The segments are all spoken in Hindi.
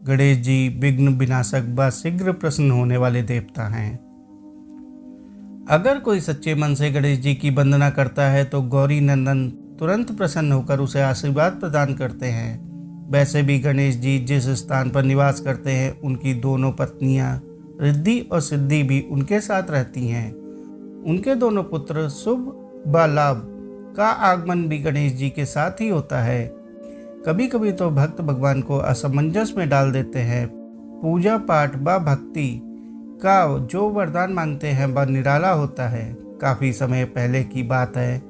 गणेश जी विघ्न विनाशक व शीघ्र प्रसन्न होने वाले देवता हैं। अगर कोई सच्चे मन से गणेश जी की वंदना करता है तो गौरी नंदन तुरंत प्रसन्न होकर उसे आशीर्वाद प्रदान करते हैं। वैसे भी गणेश जी जिस स्थान पर निवास करते हैं उनकी दोनों पत्नियां रिद्धि और सिद्धि भी उनके साथ रहती हैं। उनके दोनों पुत्र शुभ व लाभ का आगमन भी गणेश जी के साथ ही होता है। कभी कभी तो भक्त भगवान को असमंजस में डाल देते हैं। पूजा पाठ व भक्ति का जो वरदान मांगते हैं वह निराला होता है। काफ़ी समय पहले की बात है,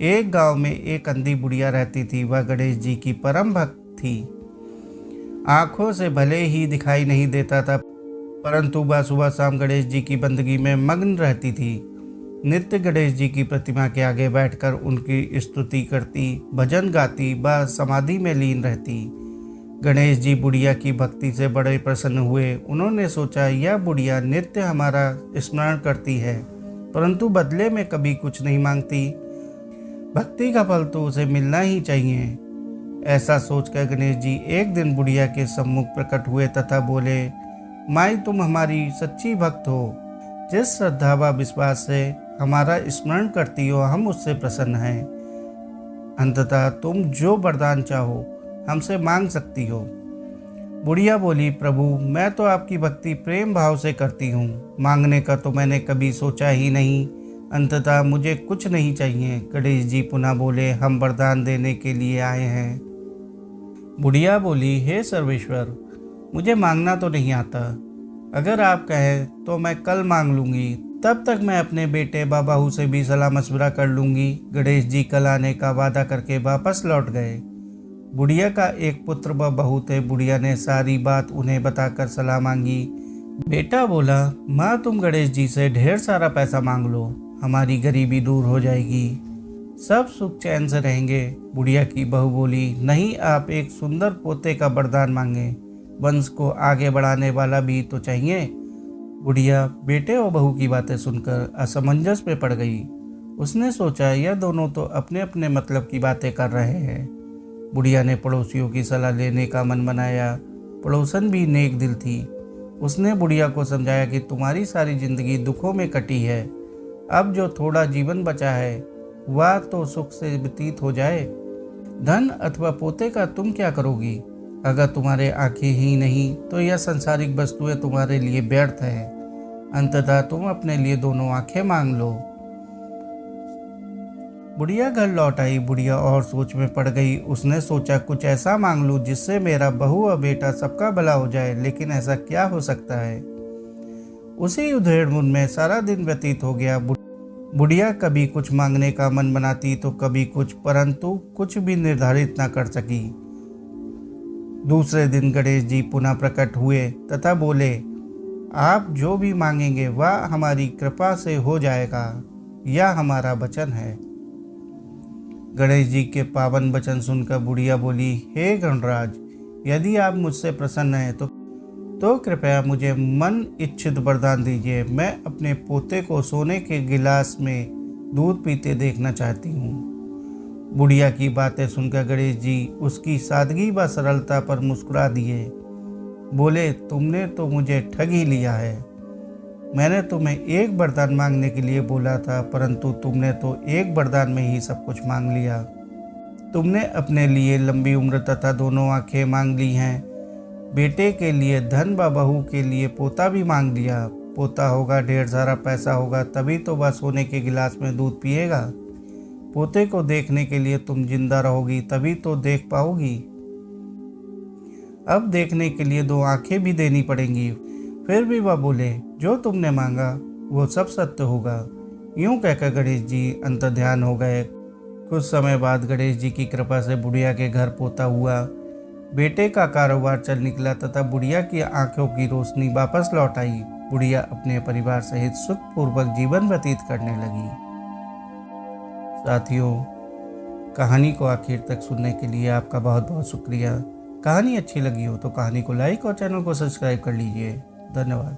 एक गांव में एक अंधी बुढ़िया रहती थी। वह गणेश जी की परम भक्त थी। आंखों से भले ही दिखाई नहीं देता था, परंतु वह सुबह शाम गणेश जी की बंदगी में मग्न रहती थी। नित्य गणेश जी की प्रतिमा के आगे बैठकर उनकी स्तुति करती, भजन गाती व समाधि में लीन रहती। गणेश जी बुढ़िया की भक्ति से बड़े प्रसन्न हुए। उन्होंने सोचा, यह बुढ़िया नित्य हमारा स्मरण करती है, परंतु बदले में कभी कुछ नहीं मांगती। भक्ति का फल तो उसे मिलना ही चाहिए। ऐसा सोचकर गणेश जी एक दिन बुढ़िया के सम्मुख प्रकट हुए तथा बोले, माई तुम हमारी सच्ची भक्त हो। जिस श्रद्धा व विश्वास से हमारा स्मरण करती हो हम उससे प्रसन्न हैं। अंततः तुम जो वरदान चाहो हमसे मांग सकती हो। बुढ़िया बोली, प्रभु मैं तो आपकी भक्ति प्रेम भाव से करती हूँ, मांगने का तो मैंने कभी सोचा ही नहीं। अंततः मुझे कुछ नहीं चाहिए। गणेश जी पुनः बोले, हम वरदान देने के लिए आए हैं। बुढ़िया बोली, हे सर्वेश्वर मुझे मांगना तो नहीं आता। अगर आप कहें तो मैं कल मांग लूँगी, तब तक मैं अपने बेटे व बहू से भी सलाह मशवरा कर लूँगी। गणेश जी कल आने का वादा करके वापस लौट गए। बुढ़िया का एक पुत्र व बहू थे। बुढ़िया ने सारी बात उन्हें बताकर सलाह मांगी। बेटा बोला, माँ तुम गणेश जी से ढेर सारा पैसा मांग लो, हमारी गरीबी दूर हो जाएगी, सब सुख चैन से रहेंगे। बुढ़िया की बहू बोली, नहीं आप एक सुंदर पोते का वरदान मांगे, वंश को आगे बढ़ाने वाला भी तो चाहिए। बुढ़िया बेटे और बहू की बातें सुनकर असमंजस में पड़ गई। उसने सोचा, यह दोनों तो अपने अपने मतलब की बातें कर रहे हैं। बुढ़िया ने पड़ोसियों की सलाह लेने का मन बनाया। पड़ोसन भी नेक दिल थी। उसने बुढ़िया को समझाया कि तुम्हारी सारी जिंदगी दुखों में कटी है, अब जो थोड़ा जीवन बचा है वह तो सुख से व्यतीत हो जाए। धन अथवा पोते का तुम क्या करोगी? अगर तुम्हारे आंखें ही नहीं तो यह संसारिक वस्तुएं तुम्हारे लिए व्यर्थ है। अंततः तुम अपने लिए दोनों आंखें मांग लो। बुढ़िया घर लौट आई। बुढ़िया और सोच में पड़ गई। उसने सोचा, कुछ ऐसा मांग लूं जिससे मेरा बहू और बेटा सबका भला हो जाए, लेकिन ऐसा क्या हो सकता है? उसी उधेड़-बुन में सारा दिन व्यतीत हो गया। बुढ़िया कभी कुछ मांगने का मन बनाती तो कभी कुछ, परंतु कुछ भी निर्धारित न कर सकी। दूसरे दिन गणेश जी पुनः प्रकट हुए तथा बोले, आप जो भी मांगेंगे वह हमारी कृपा से हो जाएगा, यह हमारा वचन है। गणेश जी के पावन वचन सुनकर बुढ़िया बोली, हे गणराज, यदि आप मुझसे प्रसन्न हैं तो कृपया मुझे मन इच्छित वरदान दीजिए। मैं अपने पोते को सोने के गिलास में दूध पीते देखना चाहती हूँ। बुढ़िया की बातें सुनकर गणेश जी उसकी सादगी व सरलता पर मुस्कुरा दिए। बोले, तुमने तो मुझे ठग ही लिया है। मैंने तुम्हें एक वरदान मांगने के लिए बोला था, परंतु तुमने तो एक वरदान में ही सब कुछ मांग लिया। तुमने अपने लिए लंबी उम्र तथा दोनों आंखें मांग ली हैं। बेटे के लिए धन व बहू के लिए पोता भी मांग लिया। पोता होगा, ढेर सारा पैसा होगा, तभी तो वह सोने के गिलास में दूध पिएगा। पोते को देखने के लिए तुम जिंदा रहोगी, तभी तो देख पाओगी। अब देखने के लिए दो आंखें भी देनी पड़ेंगी। फिर भी वह बोले, जो तुमने मांगा वो सब सत्य होगा। यूं कहकर गणेश जी अंतर्ध्यान हो गए। कुछ समय बाद गणेश जी की कृपा से बुढ़िया के घर पोता हुआ। बेटे का कारोबार चल निकला तथा बुढ़िया की आंखों की रोशनी वापस लौट आई। बुढ़िया अपने परिवार सहित सुखपूर्वक जीवन व्यतीत करने लगी। साथियों, कहानी को आखिर तक सुनने के लिए आपका बहुत बहुत शुक्रिया। कहानी अच्छी लगी हो तो कहानी को लाइक और चैनल को सब्सक्राइब कर लीजिए। धन्यवाद।